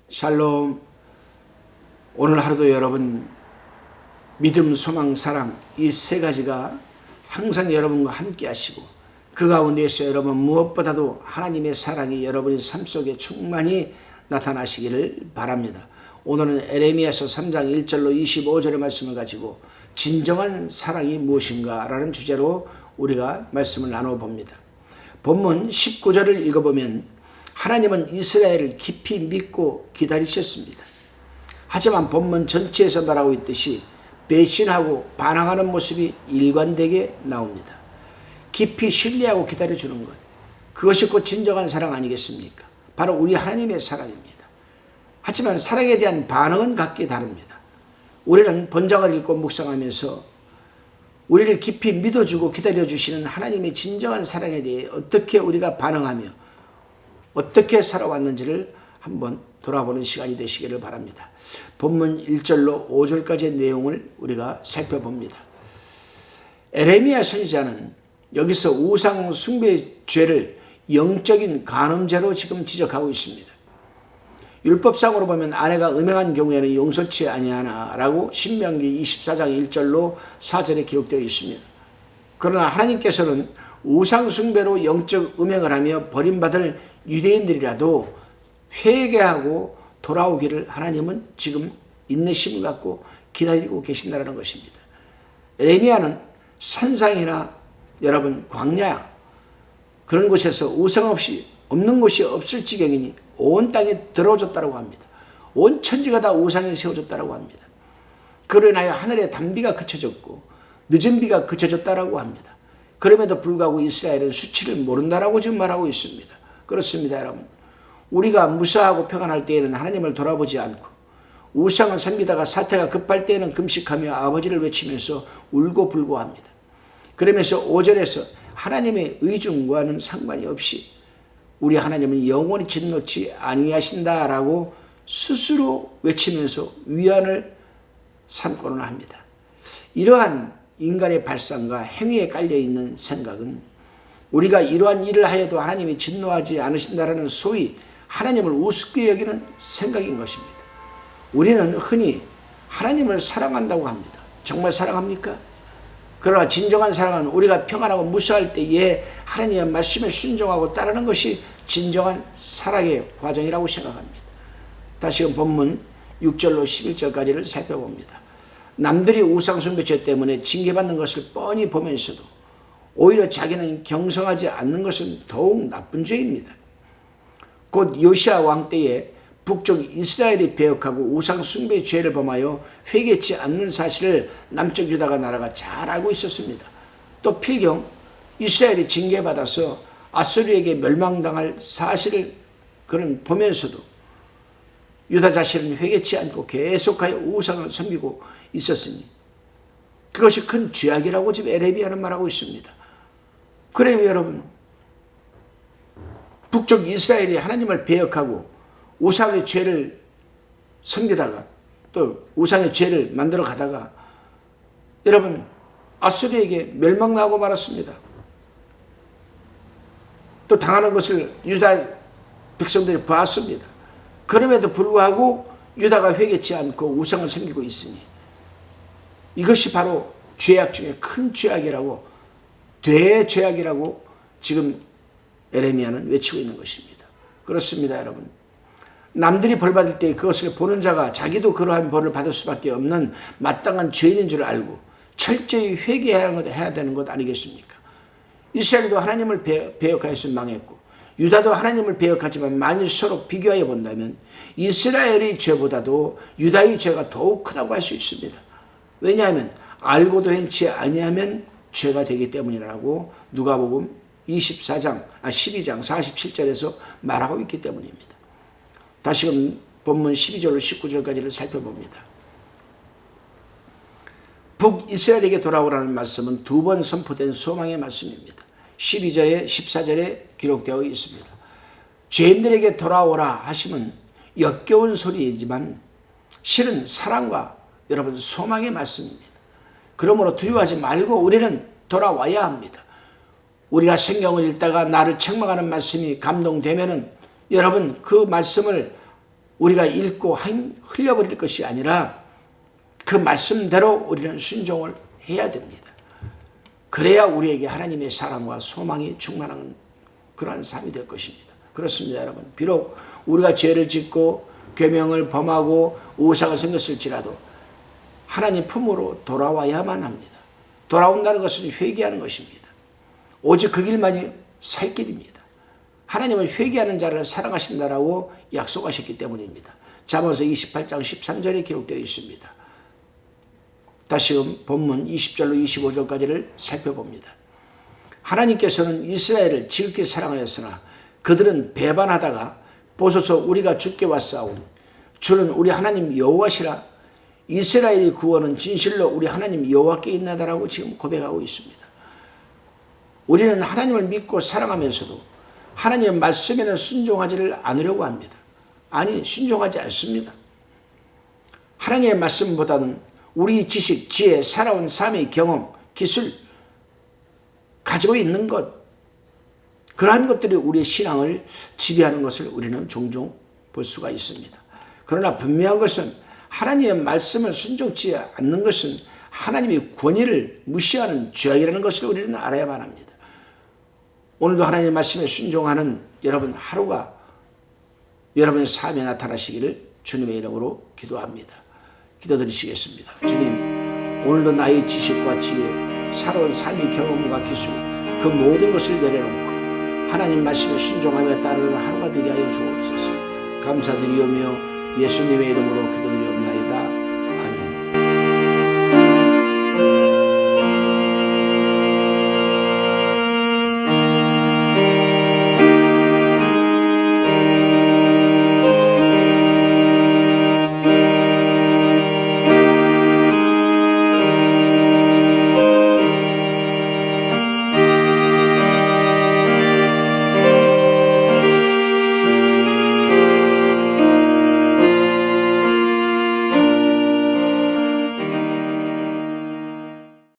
샬롬. 오늘 하루도 여러분 믿음, 소망, 사랑 이 세 가지가 항상 여러분과 함께 하시고 그 가운데에서 여러분 무엇보다도 하나님의 사랑이 여러분의 삶 속에 충만히 나타나시기를 바랍니다. 오늘은 에레미야서 3장 1절로 25절의 말씀을 가지고 진정한 사랑이 무엇인가 라는 주제로 우리가 말씀을 나눠봅니다. 본문 19절을 읽어보면 하나님은 이스라엘을 깊이 믿고 기다리셨습니다. 하지만 본문 전체에서 말하고 있듯이 배신하고 반항하는 모습이 일관되게 나옵니다. 깊이 신뢰하고 기다려주는 것, 그것이 곧 진정한 사랑 아니겠습니까? 바로 우리 하나님의 사랑입니다. 하지만 사랑에 대한 반응은 각기 다릅니다. 우리는 본장을 읽고 묵상하면서 우리를 깊이 믿어주고 기다려주시는 하나님의 진정한 사랑에 대해 어떻게 우리가 반응하며 어떻게 살아왔는지를 한번 돌아보는 시간이 되시기를 바랍니다. 본문 1절로 5절까지의 내용을 우리가 살펴봅니다. 에레미야 선지자는 여기서 우상 숭배의 죄를 영적인 간음죄로 지금 지적하고 있습니다. 율법상으로 보면 아내가 음행한 경우에는 용서치 아니하나라고 신명기 24장 1절로 4절에 기록되어 있습니다. 그러나 하나님께서는 우상 숭배로 영적 음행을 하며 버림받을 유대인들이라도 회개하고 돌아오기를 하나님은 지금 인내심을 갖고 기다리고 계신다는 것입니다. 에레미야는 산상이나 여러분 광야 그런 곳에서 우상 없이 없는 곳이 없을 지경이니 온 땅에 들어오졌다고 합니다. 온 천지가 다 우상에 세워졌다고 합니다. 그로 인하여 하늘의 단비가 그쳐졌고 늦은 비가 그쳐졌다고 합니다. 그럼에도 불구하고 이스라엘은 수치를 모른다라고 지금 말하고 있습니다. 그렇습니다, 여러분. 우리가 무사하고 평안할 때에는 하나님을 돌아보지 않고 우상을 섬기다가 사태가 급할 때에는 금식하며 아버지를 외치면서 울고 불고 합니다. 그러면서 5절에서 하나님의 의중과는 상관이 없이 우리 하나님은 영원히 진노치 아니하신다라고 스스로 외치면서 위안을 삼고는 합니다. 이러한 인간의 발상과 행위에 깔려있는 생각은 우리가 이러한 일을 하여도 하나님이 진노하지 않으신다라는 소위 하나님을 우습게 여기는 생각인 것입니다. 우리는 흔히 하나님을 사랑한다고 합니다. 정말 사랑합니까? 그러나 진정한 사랑은 우리가 평안하고 무사할 때에 하나님의 말씀에 순종하고 따르는 것이 진정한 사랑의 과정이라고 생각합니다. 다시금 본문 6절로 11절까지를 살펴봅니다. 남들이 우상숭배죄 때문에 징계받는 것을 뻔히 보면서도 오히려 자기는 경성하지 않는 것은 더욱 나쁜 죄입니다. 곧 요시야 왕 때에 북쪽 이스라엘이 배역하고 우상 숭배 죄를 범하여 회개치 않는 사실을 남쪽 유다가 나라가 잘 알고 있었습니다. 또 필경 이스라엘이 징계받아서 아수르에게 멸망당할 사실을 그는 보면서도 유다 자신은 회개치 않고 계속하여 우상을 섬기고 있었으니 그것이 큰 죄악이라고 지금 에레미야는 말하고 있습니다. 그래요, 여러분. 북쪽 이스라엘이 하나님을 배역하고 우상의 죄를 섬기다가 또 우상의 죄를 만들어 가다가 여러분 아수르에게 멸망나고 말았습니다. 또 당하는 것을 유다 백성들이 봤습니다. 그럼에도 불구하고 유다가 회개치 않고 우상을 섬기고 있으니 이것이 바로 죄악 중에 큰 죄악이라고 대죄악이라고 지금 에레미야는 외치고 있는 것입니다. 그렇습니다, 여러분. 남들이 벌 받을 때 그것을 보는 자가 자기도 그러한 벌을 받을 수밖에 없는 마땅한 죄인인 줄 알고 철저히 회개해야 되는 것 아니겠습니까? 이스라엘도 하나님을 배역하여서 망했고 유다도 하나님을 배역하지만 만일 서로 비교하여 본다면 이스라엘의 죄보다도 유다의 죄가 더욱 크다고 할 수 있습니다. 왜냐하면 알고도 행치 아니하면 죄가 되기 때문이라고 누가복음 12장 47절에서 말하고 있기 때문입니다. 다시금 본문 12절로 19절까지를 살펴봅니다. 북이스라엘에게 돌아오라는 말씀은 두 번 선포된 소망의 말씀입니다. 12절에 14절에 기록되어 있습니다. 죄인들에게 돌아오라 하시면 역겨운 소리이지만 실은 사랑과 여러분 소망의 말씀입니다. 그러므로 두려워하지 말고 우리는 돌아와야 합니다. 우리가 성경을 읽다가 나를 책망하는 말씀이 감동되면은 여러분 그 말씀을 우리가 읽고 흘려버릴 것이 아니라 그 말씀대로 우리는 순종을 해야 됩니다. 그래야 우리에게 하나님의 사랑과 소망이 충만한 그러한 삶이 될 것입니다. 그렇습니다, 여러분. 비록 우리가 죄를 짓고 계명을 범하고 오사가 생겼을지라도 하나님 품으로 돌아와야만 합니다. 돌아온다는 것은 회개하는 것입니다. 오직 그 길만이 살 길입니다. 하나님은 회개하는 자를 사랑하신다라고 약속하셨기 때문입니다. 잠언서 28장 13절에 기록되어 있습니다. 다시금 본문 20절로 25절까지를 살펴봅니다. 하나님께서는 이스라엘을 지극히 사랑하였으나 그들은 배반하다가 보소서 우리가 주께 왔사오니 주는 우리 하나님 여호와시라. 이스라엘의 구원은 진실로 우리 하나님 여호와께 있나다라고 지금 고백하고 있습니다. 우리는 하나님을 믿고 사랑하면서도 하나님의 말씀에는 순종하지를 않으려고 합니다. 아니, 순종하지 않습니다. 하나님의 말씀보다는 우리 지식, 지혜, 살아온 삶의 경험, 기술, 가지고 있는 것, 그러한 것들이 우리의 신앙을 지배하는 것을 우리는 종종 볼 수가 있습니다. 그러나 분명한 것은 하나님의 말씀을 순종치 않는 것은 하나님의 권위를 무시하는 죄악이라는 것을 우리는 알아야만 합니다. 오늘도 하나님의 말씀에 순종하는 여러분 하루가 여러분의 삶에 나타나시기를 주님의 이름으로 기도합니다. 기도드리시겠습니다. 주님, 오늘도 나의 지식과 지혜, 살아온 삶의 경험과 기술, 그 모든 것을 내려놓고 하나님 말씀에 순종하며 따르는 하루가 되게 하여 주옵소서. 감사드리오며 예수님의 이름으로 기도드리옵나이다.